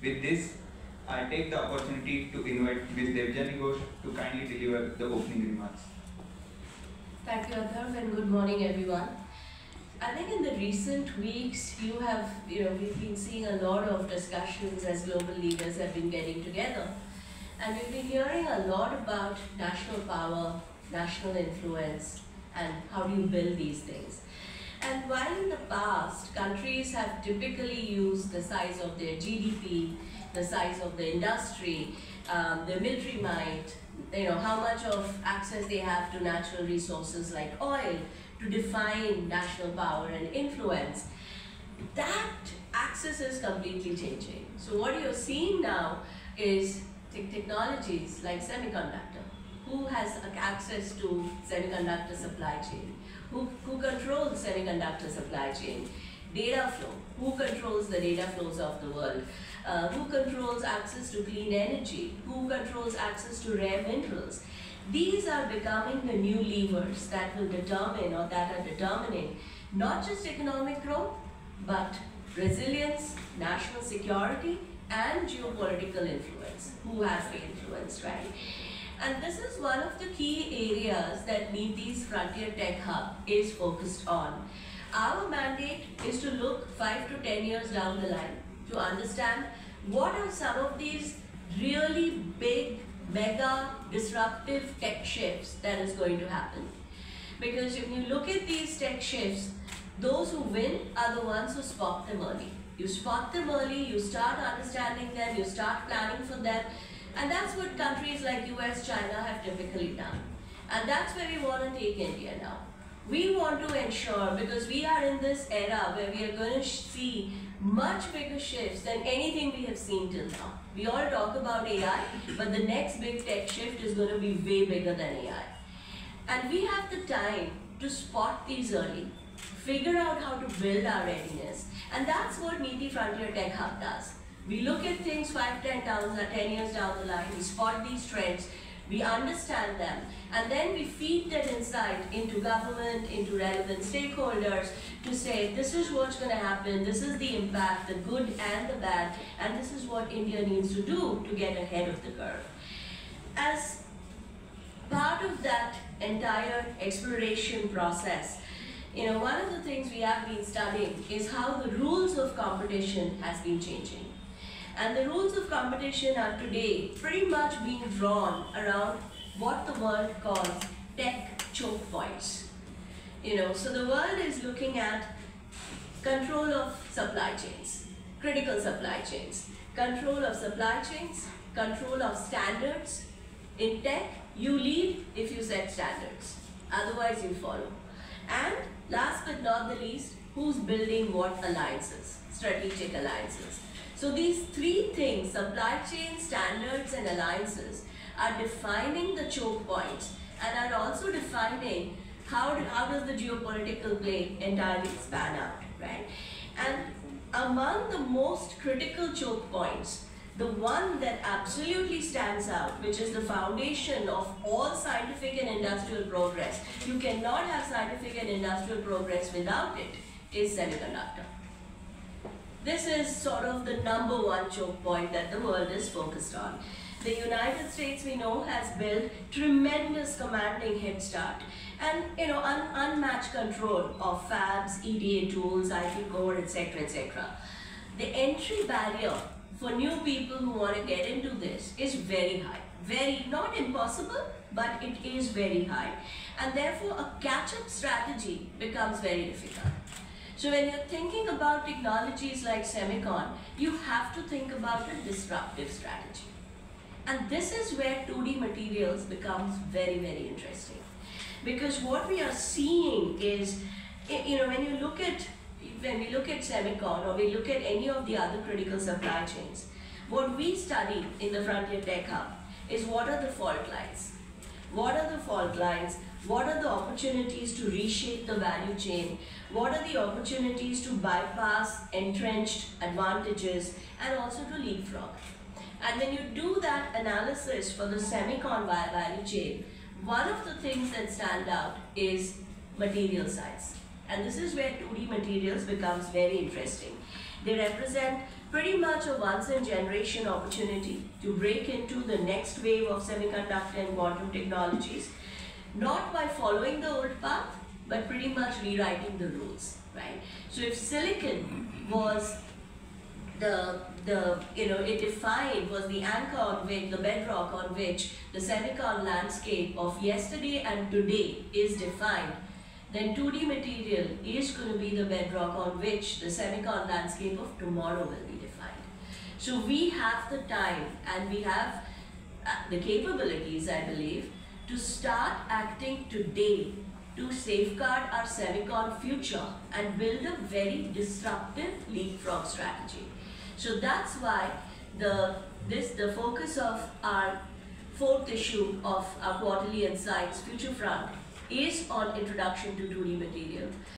With this, I take the opportunity to invite Ms. Devjani Ghosh to kindly deliver the opening remarks. Thank you, Adharv, and good morning, everyone. I think in the recent weeks, we've been seeing a lot of discussions as global leaders have been getting together. And we've been hearing a lot about national power, national influence, and how do you build these things. And while in the past, countries have typically used the size of their GDP, the size of the industry, their military might, how much of access they have to natural resources like oil to define national power and influence, that access is completely changing. So what you're seeing now is technologies like semiconductor. Who has access to semiconductor supply chain? Who controls semiconductor supply chain? Data flow. Who controls the data flows of the world? Who controls access to clean energy? Who controls access to rare minerals? These are becoming the new levers that will determine, or that are determining, not just economic growth, but resilience, national security, and geopolitical influence. Who has the influence, right? And this is one of the key areas that NITI's Frontier Tech Hub is focused on. Our mandate is to look 5 to 10 years down the line to understand what are some of these really big, mega, disruptive tech shifts that is going to happen. Because if you look at these tech shifts, those who win are the ones who spot them early. You spot them early, you start understanding them, you start planning for them, and that's what countries like US, China have typically done. And that's where we want to take India now. We want to ensure, because we are in this era where we are going to see much bigger shifts than anything we have seen till now. We all talk about AI, but the next big tech shift is going to be way bigger than AI. And we have the time to spot these early, figure out how to build our readiness, and that's what NITI Frontier Tech Hub does. We look at things 5, 10 years down the line, we spot these trends, we understand them, and then we feed that insight into government, into relevant stakeholders to say, this is what's going to happen, this is the impact, the good and the bad, and this is what India needs to do to get ahead of the curve. As part of that entire exploration process, one of the things we have been studying is how the rules of competition has been changing. And the rules of competition are today pretty much being drawn around what the world calls tech choke points. So the world is looking at control of supply chains, critical supply chains, control of supply chains, control of standards. In tech, you lead if you set standards, otherwise you follow. And last but not the least, who's building what alliances, strategic alliances. So these three things, supply chain, standards, and alliances, are defining the choke points and are also defining how does the geopolitical play entirely span out, right? And among the most critical choke points, the one that absolutely stands out, which is the foundation of all scientific and industrial progress, you cannot have scientific and industrial progress without it, is semiconductor. This is sort of the #1 choke point that the world is focused on. The United States, we know, has built tremendous commanding head start and unmatched control of fabs, EDA tools, IP core, etc., etc. The entry barrier for new people who want to get into this is very high. Very, not impossible, but it is very high. And therefore, a catch-up strategy becomes very difficult. So when you're thinking about technologies like semicon, you have to think about a disruptive strategy. And this is where 2D materials becomes very, very interesting. Because what we are seeing is, when we look at semicon, or we look at any of the other critical supply chains, what we study in the Frontier Tech Hub is what are the fault lines? What are the fault lines? What are the opportunities to reshape the value chain? What are the opportunities to bypass entrenched advantages and also to leapfrog? And when you do that analysis for the semicon value chain, one of the things that stand out is material size. And this is where 2D materials becomes very interesting. They represent pretty much a once-in-generation opportunity to break into the next wave of semiconductor and quantum technologies, not by following the old path, but pretty much rewriting the rules, right? So if silicon was it defined, was the anchor on which, the bedrock on which the semicon landscape of yesterday and today is defined, then 2D material is going to be the bedrock on which the semicon landscape of tomorrow will be defined. So we have the time and we have the capabilities, I believe, to start acting today to safeguard our semicon future and build a very disruptive leapfrog strategy. So that's why the focus of our fourth issue of our quarterly insights, Future Front, is on introduction to 2D material.